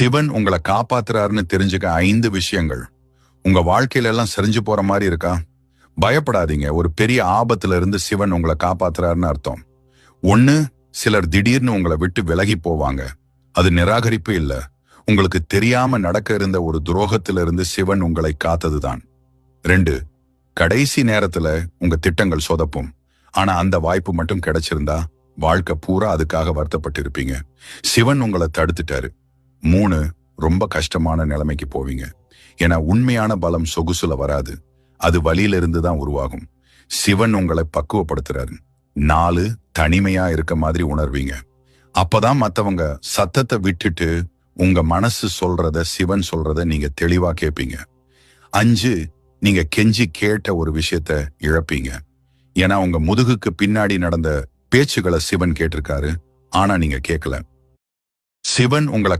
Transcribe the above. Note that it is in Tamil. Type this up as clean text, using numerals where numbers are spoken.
சிவன் உங்களை காப்பாத்துறாருன்னு தெரிஞ்சுக்க 5 விஷயங்கள். உங்க வாழ்க்கையில எல்லாம் சரிஞ்சு போற மாதிரி இருக்கா? பயப்படாதீங்க. ஒரு பெரிய ஆபத்துல இருந்து சிவன் உங்களை காப்பாத்துறாருன்னு அர்த்தம். ஒண்ணு, சிலர் திடீர்னு உங்களை விட்டு விலகி போவாங்க. அது நிராகரிப்பு இல்ல. உங்களுக்கு தெரியாம நடக்க இருந்த ஒரு துரோகத்திலிருந்து சிவன் உங்களை காத்ததுதான். 2, கடைசி நேரத்துல உங்க திட்டங்கள் சொதப்பும். ஆனா அந்த வாய்ப்பு மட்டும் கிடைச்சிருந்தா வாழ்க்கை பூரா அதுக்காக வருத்தப்பட்டிருப்பீங்க. சிவன் உங்களை தடுத்துட்டாரு. 3, ரொம்ப கஷ்டமான நிலைமைக்கு போவீங்க. ஏன்னா உண்மையான பலம் சொகுசுல வராது. அது வலியில இருந்து தான் உருவாகும். சிவன் உங்களை பக்குவப்படுத்துறாரு. 4, தனிமையா இருக்க மாதிரி உணர்வீங்க. அப்பதான் மத்தவங்க சத்தத்தை விட்டுட்டு உங்க மனசு சொல்றத, சிவன் சொல்றத நீங்க தெளிவா கேட்பீங்க. 5, நீங்க கெஞ்சி கேட்ட ஒரு விஷயத்த இழப்பீங்க. ஏன்னா உங்க முதுகுக்கு பின்னாடி நடந்த பேச்சுகளை சிவன் கேட்டிருக்காரு. ஆனா நீங்க கேட்கல. சிவன் உங்களை